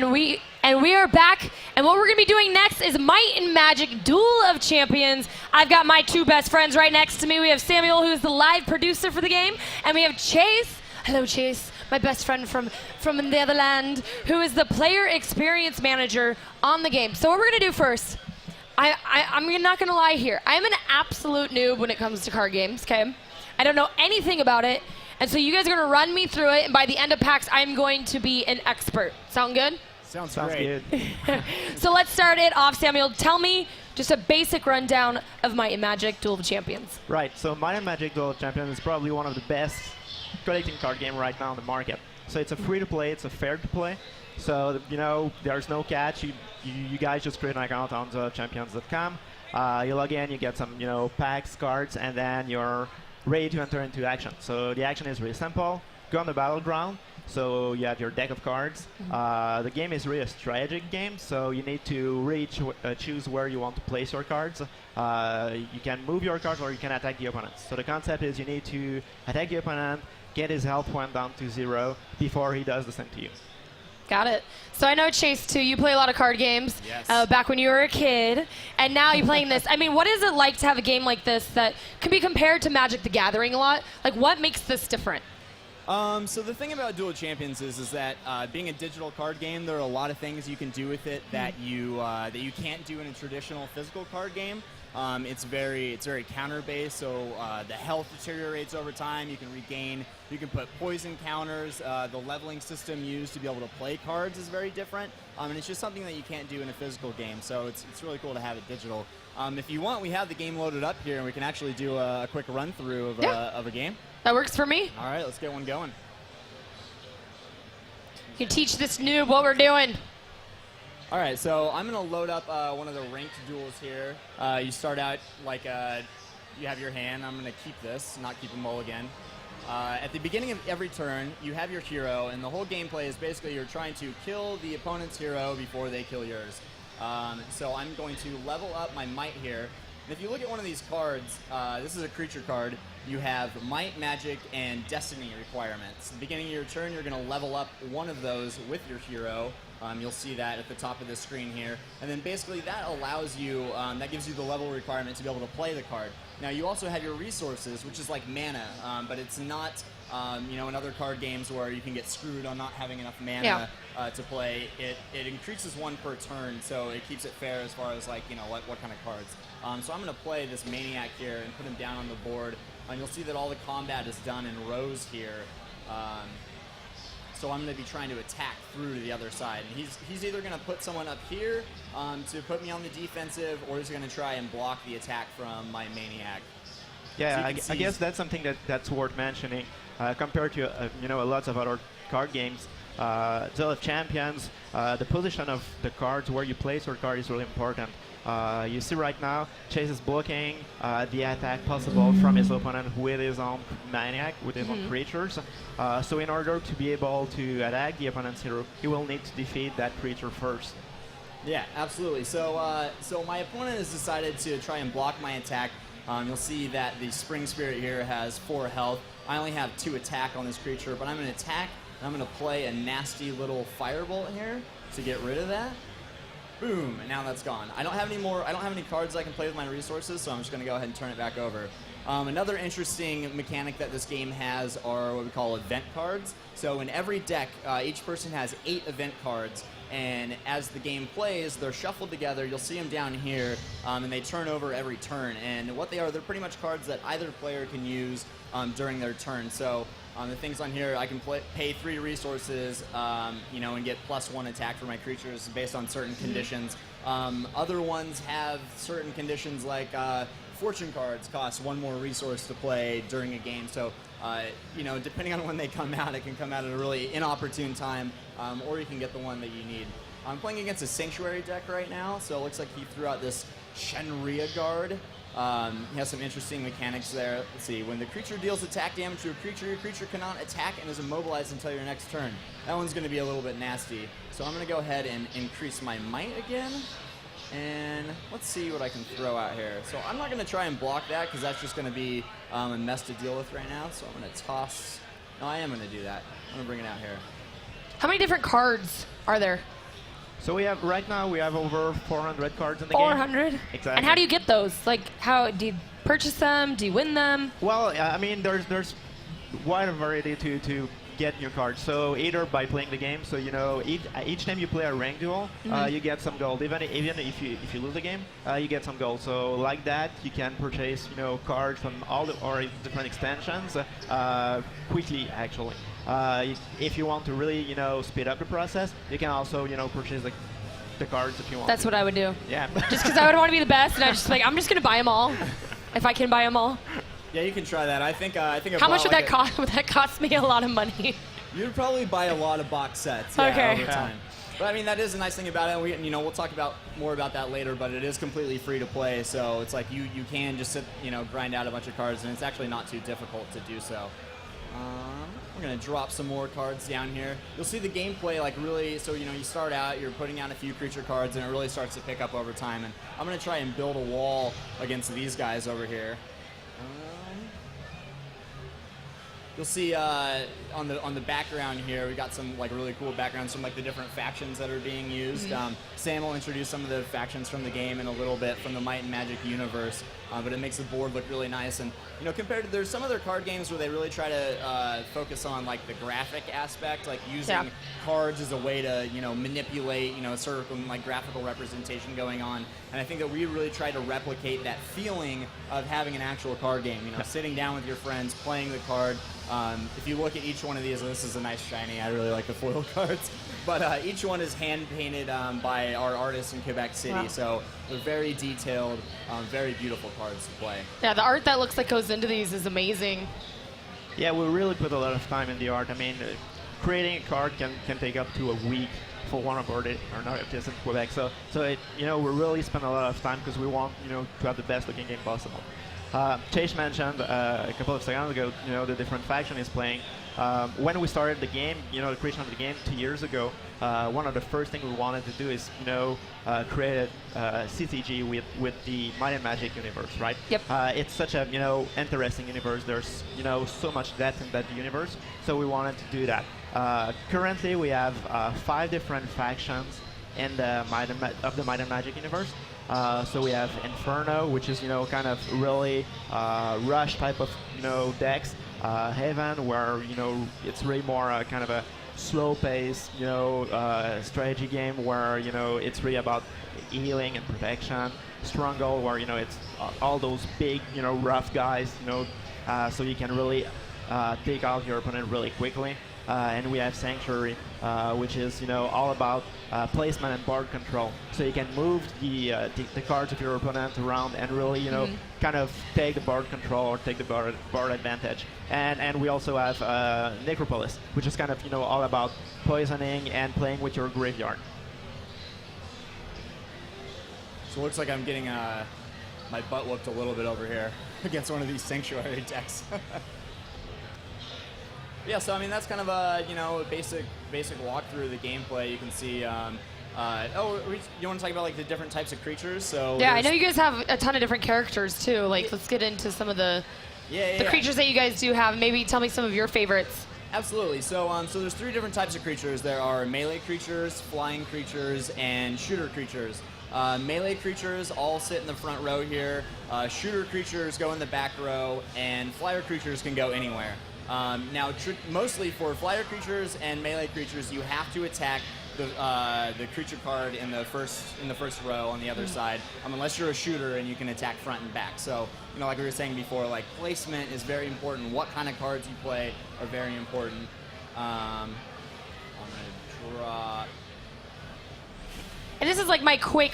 and we are back. And what we're gonna be doing next is Might and Magic Duel of Champions. I've got my two best friends right next to me. We have Samuel, who's the live producer for the game, and we have Chase. Hello, Chase, my best friend from the other land, who is the player experience manager on the game. So what we're gonna do first, I'm not gonna lie here. I'm an absolute noob when it comes to card games. Okay, I don't know anything about it. And so you guys are going to run me through it, and by the end of PAX, I'm going to be an expert. Sound good? Sounds great. Good. So let's start it off, Samuel. Tell me just a basic rundown of Might and Magic Duel of Champions. Right, so Might and Magic Duel of Champions is probably one of the best collecting card game right now on the market. So it's a free-to-play, it's a fair-to-play. So, you know, there's no catch. You guys just create an account on champions.com. You log in, you get some, you know, packs, cards, and then you're ready to enter into action. So the action is really simple. Go on the battleground. So you have your deck of cards. The game is really a strategic game, so you need to really choose where you want to place your cards. You can move your cards or you can attack the opponent. So the concept is you need to attack the opponent, get his health point down to 0 before he does the same to you. Got it. So I know, Chase, too, you play a lot of card games back when you were a kid, and now you're playing this. I mean, what is it like to have a game like this that can be compared to Magic the Gathering a lot? Like, what makes this different? So the thing about Duel of Champions is that being a digital card game, there are a lot of things you can do with it that you can't do in a traditional physical card game. It's very counter-based, so the health deteriorates over time. You can regain. You can put poison counters. The leveling system used to be able to play cards is very different, and it's just something that you can't do in a physical game. So it's really cool to have it digital. If you want, we have the game loaded up here, and we can actually do a quick run-through of a game. That works for me. All right, let's get one going. You can teach this noob what we're doing. All right, so I'm going to load up one of the ranked duels here. You start out like you have your hand. I'm going to keep this, not keep a mulligan. At the beginning of every turn, you have your hero, and the whole gameplay is basically you're trying to kill the opponent's hero before they kill yours. So I'm going to level up my Might here. And if you look at one of these cards, this is a creature card. You have Might, Magic, and Destiny requirements. At the beginning of your turn, you're going to level up one of those with your hero. You'll see that at the top of the screen here. And then basically that allows you, that gives you the level requirement to be able to play the card. Now you also have your resources, which is like mana, but it's not, you know, in other card games where you can get screwed on not having enough mana to play. It increases one per turn, so it keeps it fair as far as like, you know, what kind of cards. So I'm going to play this Maniac here and put him down on the board. And you'll see that all the combat is done in rows here. So I'm going to be trying to attack through to the other side. And he's either going to put someone up here to put me on the defensive, or he's going to try and block the attack from my Maniac. Yeah, so I guess that's something that's worth mentioning compared to you know, lots of other card games. Duel of Champions, the position of the cards, where you place your card, is really important. You see right now, Chase is blocking the attack possible from his opponent with his own Maniac, with his own creatures. So in order to be able to attack the opponent's hero, he will need to defeat that creature first. Yeah, absolutely. So, so my opponent has decided to try and block my attack. You'll see that the Spring Spirit here has 4 health. I only have 2 attack on this creature, but I'm going to attack, and I'm going to play a nasty little Firebolt here to get rid of that. Boom, and now that's gone. I don't have any cards I can play with my resources, so I'm just going to go ahead and turn it back over. Another interesting mechanic that this game has are what we call event cards. So in every deck, each person has 8 event cards, and as the game plays, they're shuffled together. You'll see them down here, and they turn over every turn. And what they are, they're pretty much cards that either player can use during their turn. So the things on here, I can pay 3 resources, you know, and get +1 attack for my creatures based on certain conditions. Other ones have certain conditions like fortune cards cost 1 more resource to play during a game. So, you know, depending on when they come out, it can come out at a really inopportune time, or you can get the one that you need. I'm playing against a Sanctuary deck right now, so it looks like he threw out this Shenria Guard. He has some interesting mechanics there. Let's see. When the creature deals attack damage to a creature, your creature cannot attack and is immobilized until your next turn. That one's going to be a little bit nasty. So I'm going to go ahead and increase my Might again. And let's see what I can throw out here. So I'm not going to try and block that because that's just going to be a mess to deal with right now. So I'm going to toss. No, I am going to do that. I'm going to bring it out here. How many different cards are there? So right now we have over 400 cards in the game. 400? Exactly. And how do you get those? Like, how do you purchase them? Do you win them? Well, I mean, there's wide variety to get new cards. So either by playing the game, so each time you play a ranked duel, you get some gold. Even if you lose the game, you get some gold. So like that, you can purchase cards from all or different extensions quickly. Actually, if you want to really speed up the process, you can also purchase the cards if you want. That's what I would do. Yeah. Just because I would want to be the best, and I'm just gonna buy them all, if I can buy them all. Yeah, you can try that. I think. How much would that cost? Would that cost me a lot of money? You'd probably buy a lot of box sets. Okay. Over time. But I mean, that is a nice thing about it. We'll talk more about that later. But it is completely free to play, so it's like you can just sit, grind out a bunch of cards, and it's actually not too difficult to do so. We're gonna drop some more cards down here. You'll see the gameplay really. So you start out, you're putting down a few creature cards, and it really starts to pick up over time. And I'm gonna try and build a wall against these guys over here. You'll see on the background here, we got some really cool backgrounds from the different factions that are being used. Sam will introduce some of the factions from the game in a little bit from the Might and Magic universe, but it makes the board look really nice. And compared to there's some other card games where they really try to focus on the graphic aspect, using cards as a way to manipulate certain graphical representation going on. And I think that we really try to replicate that feeling of having an actual card game. Sitting down with your friends, playing the card. If you look at each one of these, this is a nice shiny. I really like the foil cards. But each one is hand-painted by our artists in Quebec City. Wow. So they're very detailed, very beautiful cards to play. Yeah, the art that looks like goes into these is amazing. Yeah, we really put a lot of time in the art. I mean, creating a card can take up to a week for one of our artists in Quebec. So we really spend a lot of time because we want to have the best looking game possible. Chase mentioned a couple of seconds ago, the different faction is playing. When we started the game, the creation of the game 2 years ago, one of the first things we wanted to do is, create a CCG with the Might and Magic universe, right? Yep. It's such a, interesting universe. There's, so much depth in that universe. So we wanted to do that. Currently, we have 5 different factions in the Might and Magic universe. So we have Inferno, which is kind of really rush type of decks. Haven, where it's really more kind of a slow-paced strategy game where it's really about healing and protection. Stronghold, where it's all those big rough guys, so you can really take out your opponent really quickly. And we have Sanctuary, which is all about placement and board control. So you can move the cards of your opponent around and really kind of take the board control or take the board advantage. And we also have Necropolis, which is kind of all about poisoning and playing with your graveyard. So it looks like I'm getting my butt whooped a little bit over here against one of these Sanctuary decks. Yeah, so I mean that's kind of a basic walkthrough of the gameplay. You can see. You want to talk about the different types of creatures? So Yeah, I know you guys have a ton of different characters too. Let's get into some of the creatures that you guys do have. Maybe tell me some of your favorites. Absolutely. So so there's 3 different types of creatures. There are melee creatures, flying creatures, and shooter creatures. Melee creatures all sit in the front row here. Shooter creatures go in the back row, and flyer creatures can go anywhere. Now, mostly for flyer creatures and melee creatures, you have to attack the creature card in the first row on the other side, unless you're a shooter and you can attack front and back. So, like we were saying before, placement is very important. What kind of cards you play are very important. I'm gonna draw. And this is my quick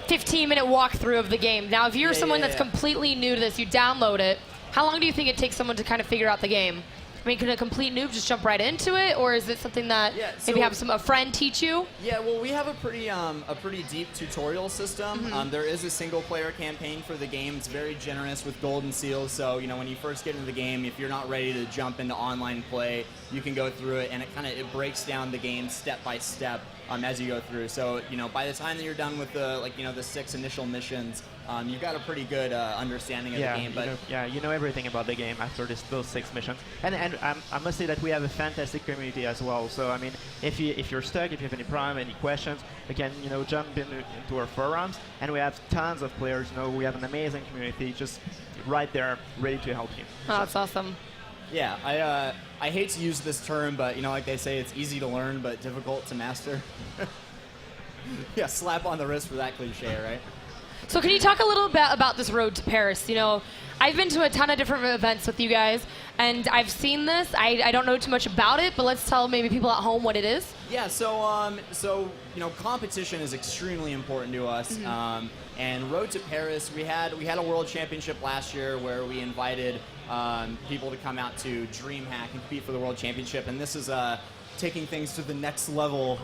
15-minute walkthrough of the game. Now, if you're someone that's completely new to this, you download it. How long do you think it takes someone to kind of figure out the game? I mean, can a complete noob just jump right into it, or is it something that maybe have a friend teach you? Yeah, well, we have a pretty deep tutorial system. There is a single-player campaign for the game. It's very generous with golden seals. So when you first get into the game, if you're not ready to jump into online play, you can go through it, and it breaks down the game step by step as you go through. So, by the time that you're done with the 6 initial missions, you've got a pretty good understanding of the game. But you know everything about the game after those 6 missions. And I must say that we have a fantastic community as well. So I mean, if you're stuck, if you have any problem, any questions, again, jump into our forums, and we have tons of players. We have an amazing community, just right there, ready to help you. Oh, that's awesome. Yeah, I hate to use this term, but like they say, it's easy to learn but difficult to master. Yeah, slap on the wrist for that cliche, right? So can you talk a little bit about this road to Paris? I've been to a ton of different events with you guys, and I've seen this. I don't know too much about it, but let's tell maybe people at home what it is. Yeah, so competition is extremely important to us. Mm-hmm. And Road to Paris, we had a World Championship last year where we invited people to come out to DreamHack and compete for the World Championship, and this is taking things to the next level.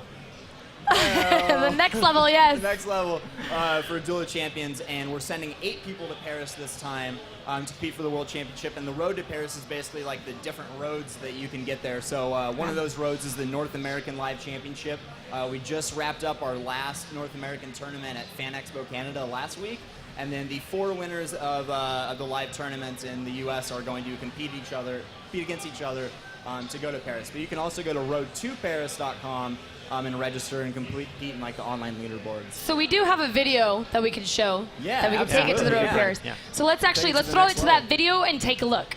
The next level, yes. The next level for Duel of Champions, and we're sending 8 people to Paris this time to compete for the World Championship. And the road to Paris is basically like the different roads that you can get there. So one of those roads is the North American Live Championship. We just wrapped up our last North American tournament at Fan Expo Canada last week. And then the 4 winners of the live tournaments in the U.S. are going to compete against each other to go to Paris. But you can also go to road2paris.com and register and compete in the online leaderboards. So we do have a video that we can show. Yeah, that we can take it to the road to Paris. Yeah. So let's throw it to that video and take a look.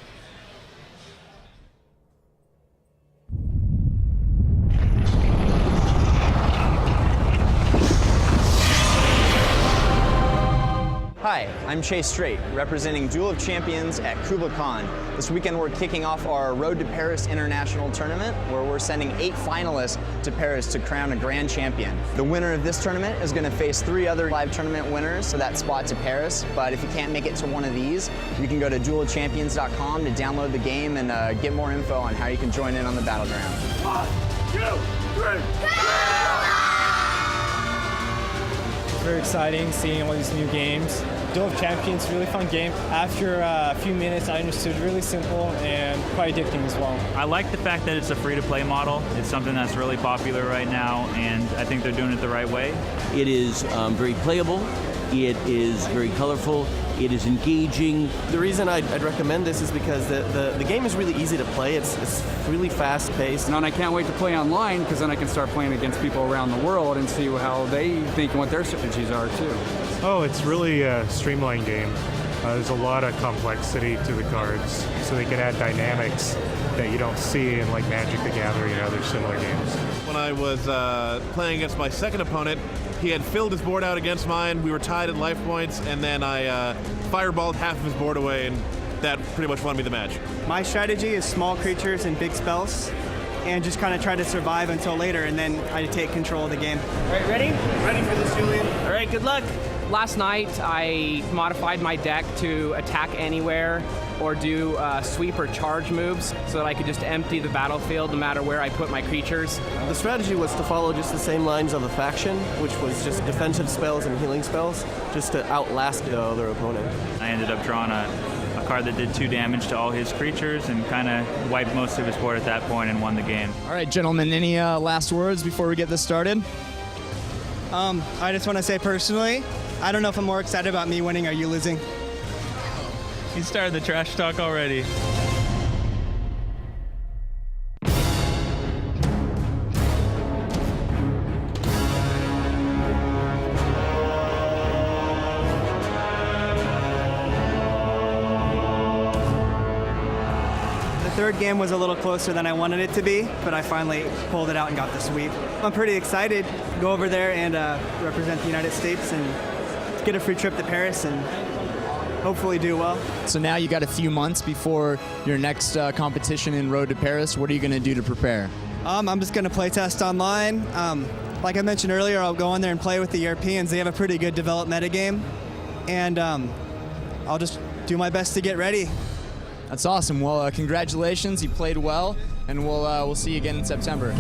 Hi, I'm Chase Strait, representing Duel of Champions at Kubla Khan. This weekend we're kicking off our Road to Paris International Tournament, where we're sending 8 finalists to Paris to crown a grand champion. The winner of this tournament is going to face 3 other live tournament winners for that spot to Paris, but if you can't make it to one of these, you can go to duelofchampions.com to download the game and get more info on how you can join in on the battleground. 1, 2, 3, Very exciting seeing all these new games. Duel of Champions, really fun game. After a few minutes, I understood really simple and quite addicting as well. I like the fact that it's a free-to-play model. It's something that's really popular right now, and I think they're doing it the right way. It is very playable. It is very colorful. It is engaging. The reason I'd recommend this is because the game is really easy to play. It's really fast-paced. And I can't wait to play online, because then I can start playing against people around the world and see how they think and what their strategies are too. Oh, it's really a streamlined game. There's a lot of complexity to the cards, so they can add dynamics that you don't see in like Magic the Gathering and other similar games. When I was playing against my second opponent, he had filled his board out against mine. We were tied at life points, and then I fireballed half of his board away, and that pretty much won me the match. My strategy is small creatures and big spells, and just kind of try to survive until later, and then I take control of the game. All right, ready? Ready for this, Julian? All right, good luck. Last night, I modified my deck to attack anywhere or do sweep or charge moves so that I could just empty the battlefield no matter where I put my creatures. The strategy was to follow just the same lines of the faction, which was just defensive spells and healing spells, just to outlast the other opponent. I ended up drawing a card that did 2 damage to all his creatures and kind of wiped most of his board at that point and won the game. All right, gentlemen, any last words before we get this started? I just want to say personally, I don't know if I'm more excited about me winning or you losing. He started the trash talk already. The third game was a little closer than I wanted it to be, but I finally pulled it out and got the sweep. I'm pretty excited to go over there and represent the United States and get a free trip to Paris and hopefully do well. So now you got a few months before your next competition in Road to Paris. What are you going to do to prepare? I'm just going to play test online. Like I mentioned earlier, I'll go in there and play with the Europeans. They have a pretty good developed metagame, and I'll just do my best to get ready. That's awesome. Well, congratulations. You played well, and we'll see you again in September.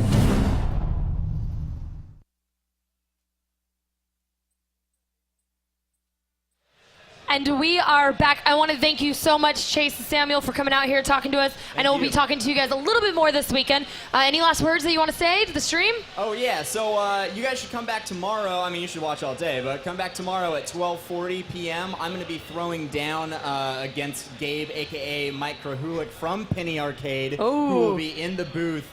And And we are back. I want to thank you so much, Chase and Samuel, for coming out here talking to us. I know we'll be talking to you guys a little bit more this weekend. Any last words that you want to say to the stream? Oh, yeah. So you guys should come back tomorrow. I mean, you should watch all day, but come back tomorrow at 12:40 p.m. I'm going to be throwing down against Gabe, a.k.a. Mike Krahulik from Penny Arcade, who will be in the booth.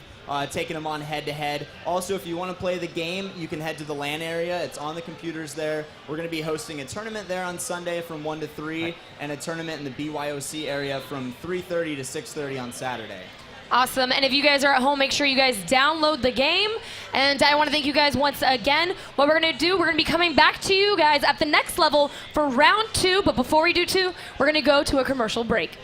Taking them on head-to-head. Also, if you want to play the game, you can head to the LAN area. It's on the computers there. We're going to be hosting a tournament there on Sunday from 1 to 3, and a tournament in the BYOC area from 3:30 to 6:30 on Saturday. Awesome. And if you guys are at home, make sure you guys download the game. And I want to thank you guys once again. What we're going to do, we're going to be coming back to you guys at the next level for round 2. But before we do 2, we're going to go to a commercial break.